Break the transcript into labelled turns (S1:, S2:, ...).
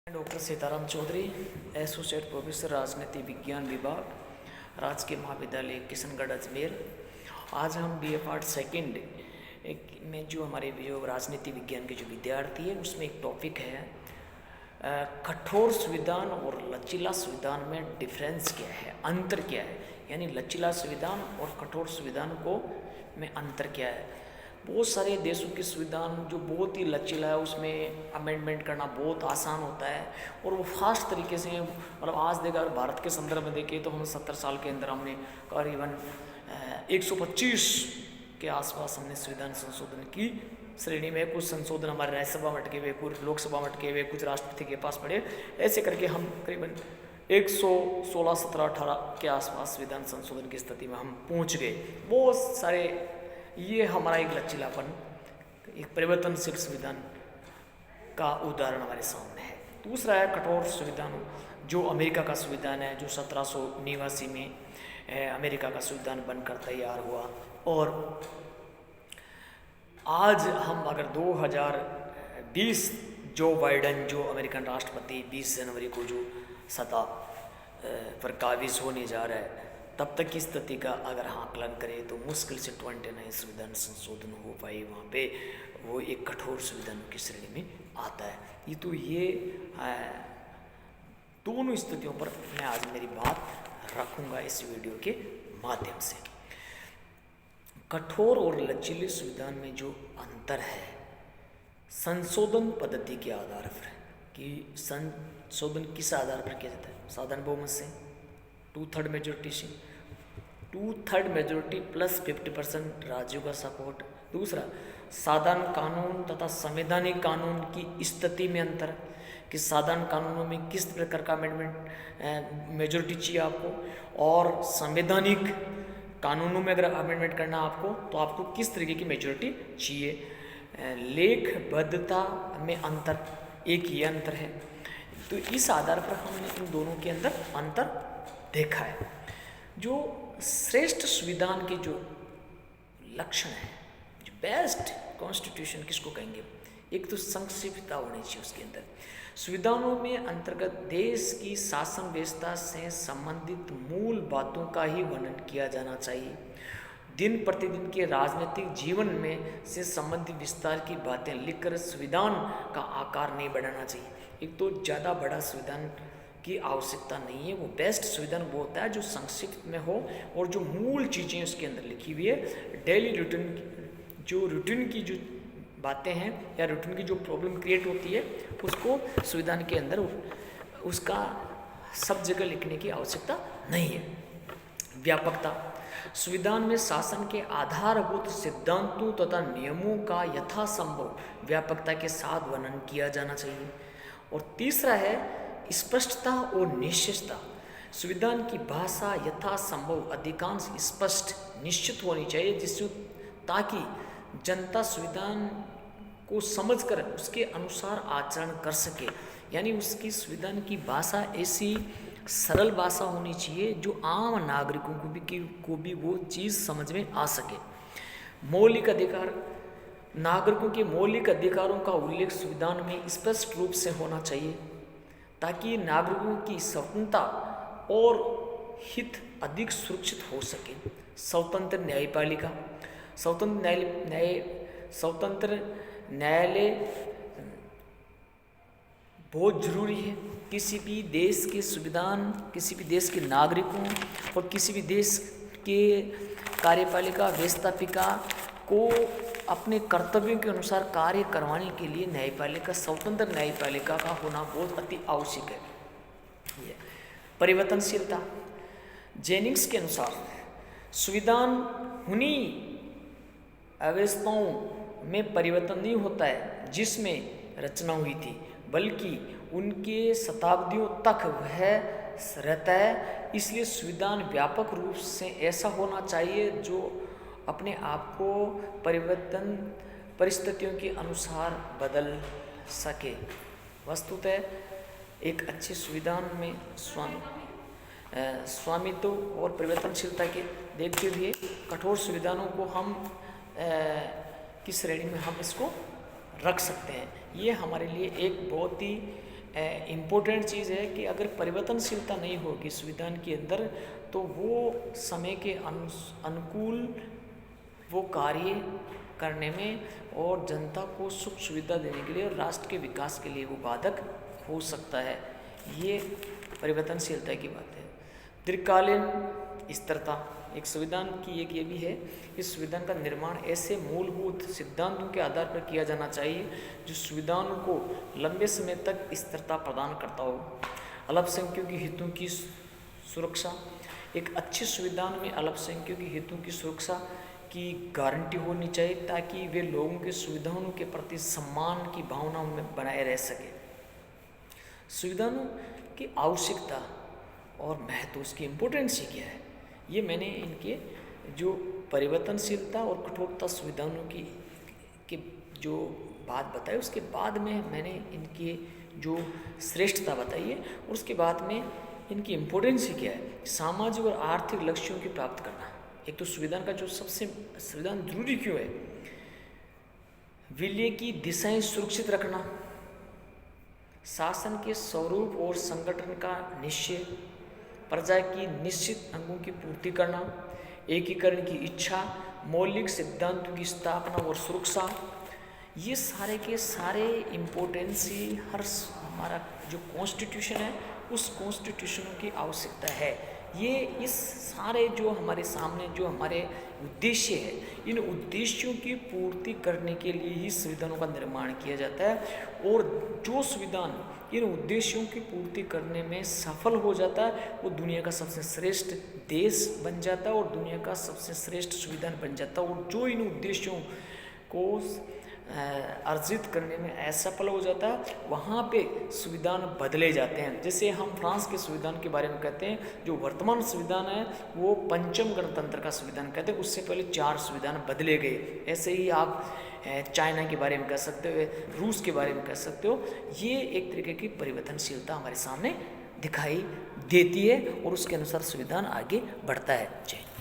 S1: Doctor Sitaram Chaudhary, associate professor राजनीति विज्ञान विभाग, राजकीय महाविद्यालय किशनगढ़ अजमेर। आज हम बी ए पार्ट सेकेंड में जो हमारे जो राजनीति विज्ञान के जो विद्यार्थी है उसमें एक टॉपिक है कठोर संविधान और लचीला संविधान में डिफरेंस क्या है, अंतर क्या है। यानी लचीला संविधान और कठोर संविधान को में अंतर क्या है। बहुत सारे देशों की संविधान जो बहुत ही लचीला है उसमें अमेंडमेंट करना बहुत आसान होता है और वो फास्ट तरीके से, मतलब आज देखा अगर भारत के संदर्भ में देखें तो हम 70 साल के अंदर हमने करीबन 125 के आसपास हमने संविधान संशोधन की श्रेणी में। कुछ संशोधन हमारे राज्यसभा में अटके हुए, कुछ लोकसभा में अटके हुए, कुछ राष्ट्रपति के पास पड़े, ऐसे करके हम करीबन 116, 17, 18 के आसपास संविधान संशोधन की स्थिति में हम पहुँच गए। बहुत सारे, ये हमारा एक लचीलापन, एक परिवर्तनशील संविधान का उदाहरण हमारे सामने है। दूसरा है कठोर संविधान, जो अमेरिका का संविधान है, जो 1789 में अमेरिका का संविधान बनकर तैयार हुआ। और आज हम अगर 2020 जो बाइडेन जो अमेरिकन राष्ट्रपति 20 जनवरी को जो सत्ता पर काबिज होने जा रहा है, तब तक की स्थिति का अगर आकलन करें तो मुश्किल से 29 संविधान संशोधन हो पाए वहाँ पे, वो एक कठोर संविधानों की श्रेणी में आता है। ये दोनों स्थितियों पर मैं आज मेरी बात रखूँगा इस वीडियो के माध्यम से। कठोर और लचीले संविधान में जो अंतर है संशोधन पद्धति के आधार पर, कि संशोधन किस आधार पर किया जाता है, साधारण बहुमत से, 2/3 मेजोरिटी से, 2/3 मेजोरिटी प्लस 50% राज्यों का सपोर्ट। दूसरा, साधारण कानून तथा संवैधानिक कानून की स्थिति में अंतर, कि साधारण कानूनों में किस प्रकार का अमेंडमेंट मेजोरिटी चाहिए आपको, और संवैधानिक कानूनों में अगर अमेंडमेंट करना आपको तो आपको किस तरीके की मेजोरिटी चाहिए। लेखबद्धता में अंतर, एक ये अंतर है। तो इस आधार पर हमने इन दोनों के अंदर अंतर देखा है। जो श्रेष्ठ संविधान के जो लक्षण है, जो बेस्ट कॉन्स्टिट्यूशन किसको कहेंगे, एक तो संक्षिप्तता होनी चाहिए उसके अंदर। संविधानों में अंतर्गत देश की शासन व्यवस्था से संबंधित मूल बातों का ही वर्णन किया जाना चाहिए। दिन प्रतिदिन के राजनीतिक जीवन में से संबंधित विस्तार की बातें लिखकर संविधान का आकार नहीं बढ़ाना चाहिए। एक तो ज़्यादा बड़ा संविधान की आवश्यकता नहीं है, वो बेस्ट संविधान वो होता है जो संक्षिप्त में हो और जो मूल चीज़ें उसके अंदर लिखी हुई है, डेली रूटीन की जो बातें हैं या रूटीन की जो प्रॉब्लम क्रिएट होती है उसको संविधान के अंदर उसका सब जगह लिखने की आवश्यकता नहीं है। व्यापकता, संविधान में शासन के आधारभूत सिद्धांतों तथा नियमों का यथासंभव व्यापकता के साथ वर्णन किया जाना चाहिए। और तीसरा है स्पष्टता और निश्चितता, संविधान की भाषा यथासंभव अधिकांश स्पष्ट निश्चित होनी चाहिए, जिससे ताकि जनता संविधान को समझकर उसके अनुसार आचरण कर सके। यानी उसकी संविधान की भाषा ऐसी सरल भाषा होनी चाहिए जो आम नागरिकों को भी वो चीज़ समझ में आ सके। मौलिक अधिकार, नागरिकों के मौलिक अधिकारों का उल्लेख संविधान में स्पष्ट रूप से होना चाहिए ताकि नागरिकों की स्वतंत्रता और हित अधिक सुरक्षित हो सके। स्वतंत्र न्यायपालिका, स्वतंत्र न्यायालय बहुत जरूरी है। किसी भी देश के संविधान, किसी भी देश के नागरिकों और किसी भी देश के कार्यपालिका व्यवस्थापिका को अपने कर्तव्यों के अनुसार कार्य करवाने के लिए न्यायपालिका, स्वतंत्र न्यायपालिका का होना बहुत अति आवश्यक है। परिवर्तनशीलता, जेनिंग्स के अनुसार संविधान उन्हीं अवस्थाओं में परिवर्तन नहीं होता है जिसमें रचना हुई थी, बल्कि उनके शताब्दियों तक वह रहता है। इसलिए संविधान व्यापक रूप से ऐसा होना चाहिए जो अपने आप को परिवर्तन परिस्थितियों के अनुसार बदल सके। वस्तुतः एक अच्छे संविधान में स्वामित्व और परिवर्तनशीलता के देखते हुए कठोर संविधानों को हम किस श्रेणी में हम इसको रख सकते हैं। ये हमारे लिए एक बहुत ही इम्पोर्टेंट चीज़ है कि अगर परिवर्तनशीलता नहीं होगी संविधान के अंदर तो वो समय के अनुकूल वो कार्य करने में और जनता को सुख सुविधा देने के लिए और राष्ट्र के विकास के लिए वो बाधक हो सकता है। ये परिवर्तनशीलता की बात है। दीर्घकालीन स्थिरता एक संविधान की एक ये भी है। इस संविधान का निर्माण ऐसे मूलभूत सिद्धांतों के आधार पर किया जाना चाहिए जो संविधान को लंबे समय तक स्थिरता प्रदान करता हो। अल्पसंख्यकों के हितों की सुरक्षा, एक अच्छे संविधान में अल्पसंख्यकों के हितों की सुरक्षा की गारंटी होनी चाहिए ताकि वे लोगों के सुविधाओं के प्रति सम्मान की भावना में बनाए रह सके। संविधानों की आवश्यकता और महत्व, उसकी इम्पोर्टेंस ही क्या है, ये मैंने इनके जो परिवर्तनशीलता और कठोरता संविधानों की जो बात बताई उसके बाद में मैंने इनके जो श्रेष्ठता बताई है और उसके बाद में इनकी इम्पोर्टेंस ही क्या है। सामाजिक और आर्थिक लक्ष्यों की प्राप्त करना, एक तो संविधान का जो सबसे संविधान जरूरी क्यों है, विलय की दिशाएं सुरक्षित रखना, शासन के स्वरूप और संगठन का निश्चय, प्रजा की निश्चित अंगों की पूर्ति करना, एकीकरण की इच्छा, मौलिक सिद्धांतों की स्थापना और सुरक्षा, ये सारे के सारे इम्पोर्टेंस ही हर हमारा जो कॉन्स्टिट्यूशन है उस कॉन्स्टिट्यूशन की आवश्यकता है। ये इस सारे जो हमारे सामने जो हमारे उद्देश्य है, इन उद्देश्यों की पूर्ति करने के लिए ही संविधानों का निर्माण किया जाता है और जो संविधान इन उद्देश्यों की पूर्ति करने में सफल हो जाता है वो दुनिया का सबसे श्रेष्ठ देश बन जाता है और दुनिया का सबसे श्रेष्ठ संविधान बन जाता है। और जो इन उद्देश्यों को अर्जित करने में असफल हो जाता है वहाँ पे संविधान बदले जाते हैं। जैसे हम फ्रांस के संविधान के बारे में कहते हैं, जो वर्तमान संविधान है वो पंचम गणतंत्र का संविधान कहते हैं, उससे पहले 4 संविधान बदले गए। ऐसे ही आप चाइना के बारे में कह सकते हो, रूस के बारे में कह सकते हो। ये एक तरीके की परिवर्तनशीलता हमारे सामने दिखाई देती है और उसके अनुसार संविधान आगे बढ़ता है। जय।